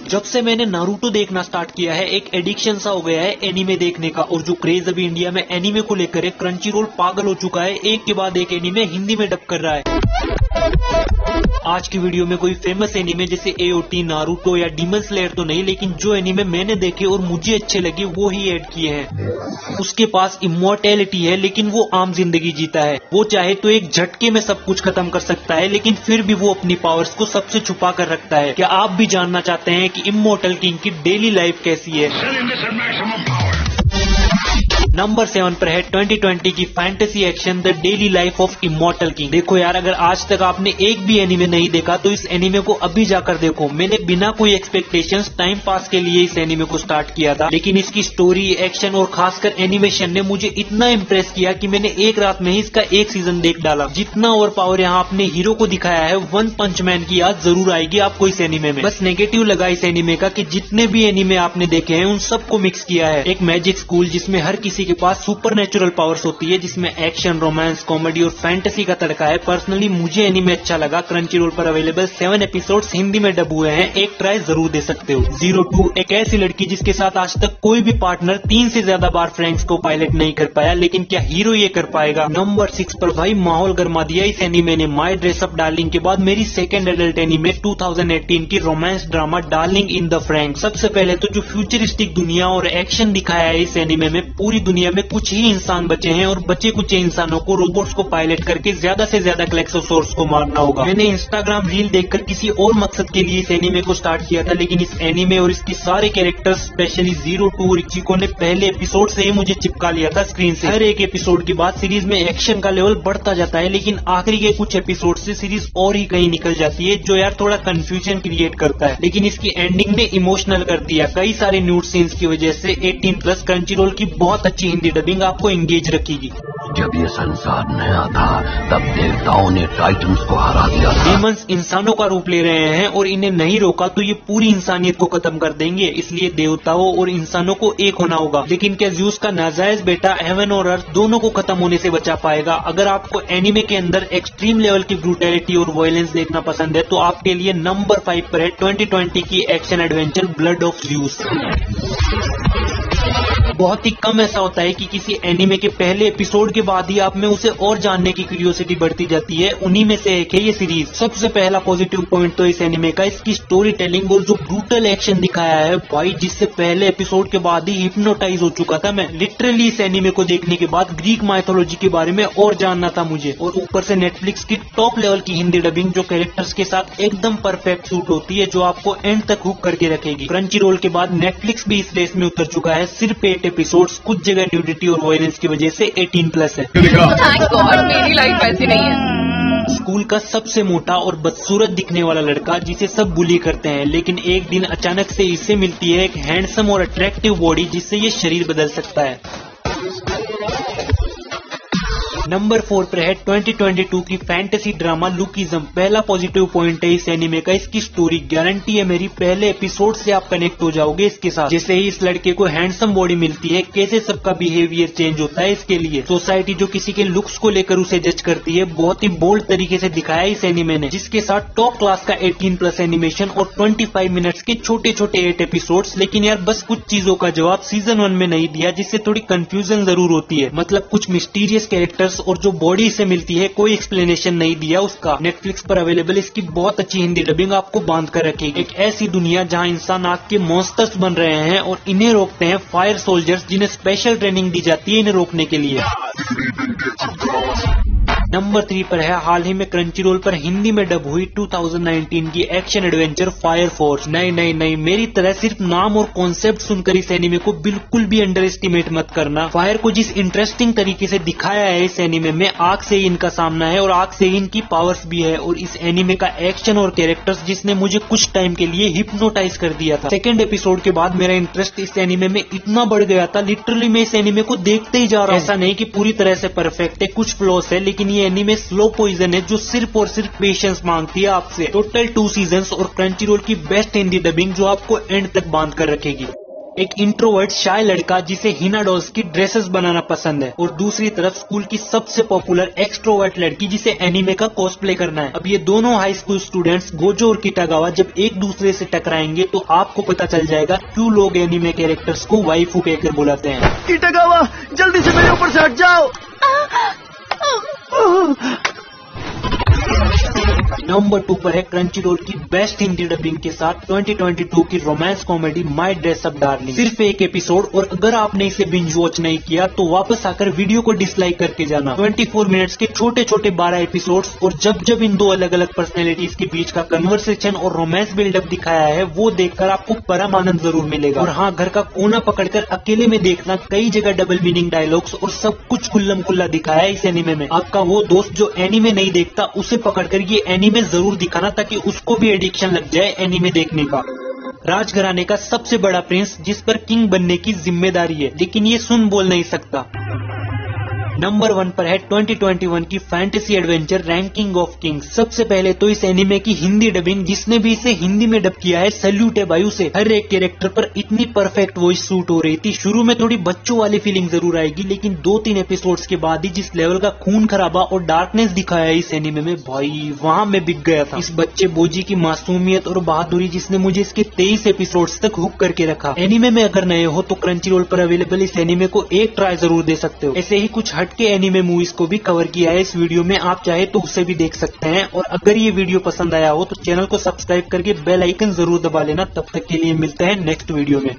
जब से मैंने नारुतो देखना स्टार्ट किया है एक एडिक्शन सा हो गया है एनीमे देखने का, और जो क्रेज अभी इंडिया में एनीमे को लेकर है, क्रंचीरोल पागल हो चुका है, एक के बाद एक एनीमे हिंदी में डब कर रहा है। आज की वीडियो में कोई फेमस एनीमे जैसे AOT, नारुतो या डीमन स्लेयर तो नहीं, लेकिन जो एनीमे मैंने देखे और मुझे अच्छे लगे वो ही ऐड किए हैं। उसके पास इमॉर्टैलिटी है लेकिन वो आम जिंदगी जीता है। वो चाहे तो एक झटके में सब कुछ खत्म कर सकता है, लेकिन फिर भी वो अपनी पावर्स को सबसे छुपा कर रखता है। क्या आप भी जानना चाहते हैं कि इमॉर्टल किंग की डेली लाइफ कैसी है? नंबर 7 पर है 2020 की fantasy action the daily life of immortal king. देखो यार, अगर आज तक आपने एक भी एनीमे नहीं देखा तो इस एनीमे को अभी जाकर देखो। मैंने बिना कोई एक्सपेक्टेशंस टाइम पास के लिए इस एनीमे को स्टार्ट किया था, लेकिन इसकी स्टोरी, एक्शन और खासकर एनिमेशन ने मुझे इतना इम्प्रेस किया कि मैंने एक रात में ही इसका एक सीजन देख डाला। जितना ओवर पावर यहाँ अपने हीरो को दिखाया है, वन पंच मैन की याद जरूर आएगी आपको इस एनीमे में। बस नेगेटिव लगा इस एनीमे का कि जितने भी एनीमे आपने देखे हैं उन सबको मिक्स किया है। एक मैजिक स्कूल जिसमें हर किसी के पास सुपर नेचुरल पावर्स होती है, जिसमें एक्शन, रोमांस, कॉमेडी और फैंटेसी का तड़का है। पर्सनली मुझे एनीमे अच्छा लगा। क्रंचीरोल पर अवेलेबल 7 एपिसोड्स हिंदी में डब हुए हैं, एक ट्राई जरूर दे सकते हो। 02 एक ऐसी लड़की जिसके साथ आज तक कोई भी पार्टनर 3 से ज्यादा बार फ्रेंड्स को पायलट नहीं कर पाया, लेकिन क्या हीरो ये कर पाएगा? नंबर 6 पर भाई माहौल गरमा दिया इस एनीमे ने। माय ड्रेस अप डार्लिंग के बाद मेरी सेकंड एडल्ट एनीमे 2018 की romance drama darling in the Frank. सबसे पहले तो जो फ्यूचरिस्टिक दुनिया और एक्शन दिखाया है इस एनीमे में, पूरी दुनिया में कुछ ही इंसान बचे हैं और बचे कुछ इंसानों को रोबोट्स को पायलट करके ज्यादा से ज्यादा क्लेक्सोसोर्स को मारना होगा। मैंने इंस्टाग्राम रील देखकर किसी और मकसद के लिए इस एनीमे को स्टार्ट किया था, लेकिन इस एनीमे और इसके सारे कैरेक्टर्स, स्पेशली 02 और इचिको ने पहले एपिसोड से ही मुझे चिपका लिया था स्क्रीन से। हर एक एपिसोड के बाद सीरीज में एक्शन का लेवल बढ़ता जाता है, लेकिन आखिरी के कुछ एपिसोड से सीरीज और ही कहीं निकल जाती है, जो यार थोड़ा कंफ्यूजन क्रिएट करता है। लेकिन इसकी एंडिंग ने इमोशनल कर दिया कई सारे न्यूड सीन्स की वजह से। 18+ क्रंचीरोल की बहुत अच्छी हिंदी डबिंग आपको एंगेज रखेगी। जब ये संसार नया था तब देवताओं ने टाइटन्स को हरा दिया था। डेमन्स इंसानों का रूप ले रहे हैं और इन्हें नहीं रोका तो ये पूरी इंसानियत को खत्म कर देंगे, इसलिए देवताओं और इंसानों को एक होना होगा। लेकिन क्या ज़्यूस का नाजायज बेटा हेवन और अर्थ दोनों को खत्म होने से बचा पाएगा? अगर आपको एनीमे के अंदर एक्सट्रीम लेवल की ब्रूटैलिटी और वायलेंस देखना पसंद है तो आपके लिए नंबर 5 पर है 2020 की action adventure blood of Zeus. बहुत ही कम ऐसा होता है कि किसी एनीमे के पहले एपिसोड के बाद ही आप में उसे और जानने की क्यूरियोसिटी बढ़ती जाती है। उन्हीं में से एक है ये सीरीज। सबसे पहला पॉजिटिव पॉइंट तो इस एनीमे का इसकी स्टोरी टेलिंग और जो ब्रूटल एक्शन दिखाया है भाई, जिससे पहले एपिसोड के बाद ही हिप्नोटाइज हो चुका था मैं। लिटरली इस एनीमे को देखने के बाद ग्रीक माइथोलॉजी के बारे में और जानना था मुझे, और ऊपर से नेटफ्लिक्स की टॉप लेवल की हिंदी डबिंग जो कैरेक्टर्स के साथ एकदम परफेक्ट सूट होती है, जो आपको एंड तक हुक करके रखेगी। क्रंचीरोल के बाद नेटफ्लिक्स भी इस रेस में उतर चुका है। सिर्फ 8 एपिसोड्स, कुछ जगह न्यूडिटी और वायलेंस की वजह से 18+ है। थैंक गॉड, मेरी लाइफ ऐसी नहीं है। स्कूल का सबसे मोटा और बदसूरत दिखने वाला लड़का जिसे सब बुली करते हैं, लेकिन एक दिन अचानक से इसे मिलती है एक हैंडसम और अट्रैक्टिव बॉडी जिससे ये शरीर बदल सकता है। नंबर 4 पर है 2022 की फैंटेसी ड्रामा लुकिज्म। पहला पॉजिटिव पॉइंट है इस एनीमे का इसकी स्टोरी। गारंटी है मेरी, पहले एपिसोड से आप कनेक्ट हो जाओगे इसके साथ। जैसे ही इस लड़के को हैंडसम बॉडी मिलती है, कैसे सबका बिहेवियर चेंज होता है इसके लिए। सोसाइटी जो किसी के लुक्स को लेकर उसे जज करती है, बहुत ही बोल्ड तरीके से दिखाया है इस एनीमे ने, जिसके साथ टॉप क्लास का 18+ एनिमेशन और 25 मिनट्स के छोटे छोटे 8 एपिसोड्स। लेकिन यार बस कुछ चीजों का जवाब सीजन 1 में नहीं दिया, जिससे थोड़ी कंफ्यूजन जरूर होती है। मतलब कुछ मिस्टीरियस कैरेक्टर्स और जो बॉडी से मिलती है, कोई एक्सप्लेनेशन नहीं दिया उसका। नेटफ्लिक्स पर अवेलेबल इसकी बहुत अच्छी हिंदी डबिंग आपको बांध कर रखेगी। एक ऐसी दुनिया जहां इंसान आग के मॉन्स्टर्स बन रहे हैं और इन्हें रोकते हैं फायर सोल्जर्स, जिन्हें स्पेशल ट्रेनिंग दी जाती है इन्हें रोकने के लिए। नंबर 3 पर है हाल ही में क्रंचीरोल पर हिंदी में डब हुई 2019 की एक्शन एडवेंचर फायर फोर्स। नहीं, मेरी तरह सिर्फ नाम और कॉन्सेप्ट सुनकर इस एनीमे को बिल्कुल भी अंडर एस्टिमेट मत करना। फायर को जिस इंटरेस्टिंग तरीके से दिखाया है इस एनीमे में, आग से ही इनका सामना है और आग से ही इनकी पावर्स भी है। और इस एनीमे का एक्शन और कैरेक्टर्स जिसने मुझे कुछ टाइम के लिए हिप्नोटाइज कर दिया था। सेकेंड एपिसोड के बाद मेरा इंटरेस्ट इस एनीमे में इतना बढ़ गया था, लिटरली मैं इस एनीमे को देखते ही जा रहा हूँ। ऐसा नहीं कि पूरी तरह से परफेक्ट है, कुछ फ्लॉस है, लेकिन ये एनीमे स्लो पॉइजन है जो सिर्फ और सिर्फ पेशेंस मांगती है आपसे। टोटल 2 सीजन्स और क्रंचीरोल की बेस्ट हिंदी डबिंग जो आपको एंड तक बांध कर रखेगी। एक इंट्रोवर्ट शाय लड़का जिसे हिना डॉल्स की ड्रेसेस बनाना पसंद है, और दूसरी तरफ स्कूल की सबसे पॉपुलर एक्सट्रोवर्ट लड़की जिसे एनीमे का कॉस्प्ले करना है। अब ये दोनों हाई स्कूल स्टूडेंट्स गोजो और किटागावा जब एक दूसरे से टकराएंगे तो आपको पता चल जाएगा क्यों लोग एनीमे कैरेक्टर्स को वाइफू कहकर बुलाते हैं। किटागावा, जल्दी से मेरे ऊपर से हट जाओ। नंबर 2 पर है क्रंचीरोल की बेस्ट हिंदी डबिंग के साथ 2022 की romance comedy my dress up darling. सिर्फ एक एपिसोड, और अगर आपने इसे बिंज वॉच नहीं किया तो वापस आकर वीडियो को डिसलाइक करके जाना। 24 मिनट्स के छोटे छोटे 12 एपिसोड्स, और जब जब इन दो अलग अलग पर्सनैलिटीज के बीच का कन्वर्सेशन और रोमांस बिल्डअप दिखाया है वो देखकर आपको परम आनंद जरूर मिलेगा। और हाँ, घर का कोना पकड़कर अकेले में देखना, कई जगह डबल मीनिंग डायलॉग्स और सब कुछ खुल्लम खुल्ला दिखाया है इस एनीमे में। आपका वो दोस्त जो एनीमे नहीं देखता उसे पकड़कर ये एनीमे जरूर दिखाना ताकि उसको भी एडिक्शन लग जाए एनीमे देखने का। राजघराने का सबसे बड़ा प्रिंस जिस पर किंग बनने की जिम्मेदारी है, लेकिन ये सुन बोल नहीं सकता। नंबर 1 पर है 2021 की fantasy adventure ranking of Kings. सबसे पहले तो इस एनीमे की हिंदी डबिंग, जिसने भी इसे हिंदी में डब किया है, सैल्यूट है भाई उसे। हर एक कैरेक्टर पर इतनी परफेक्ट वॉइस सूट हो रही थी। शुरू में थोड़ी बच्चों वाली फीलिंग जरूर आएगी, लेकिन 2-3 एपिसोड्स के बाद ही जिस लेवल का खून खराबा और डार्कनेस दिखाया है इस एनीमे में, भाई वहां मैं बिक गया था। इस बच्चे बोजी की मासूमियत और बहादुरी जिसने मुझे इसके 23 एपिसोड्स तक हुक करके रखा। एनीमे में अगर नए हो तो क्रंचीरोल पर अवेलेबल इस एनीमे को एक ट्राई जरूर दे सकते हो। ऐसे ही कुछ के एनीमे मूवीज को भी कवर किया है इस वीडियो में, आप चाहे तो उसे भी देख सकते हैं। और अगर ये वीडियो पसंद आया हो तो चैनल को सब्सक्राइब करके बेल आइकन जरूर दबा लेना। तब तक के लिए मिलते हैं नेक्स्ट वीडियो में।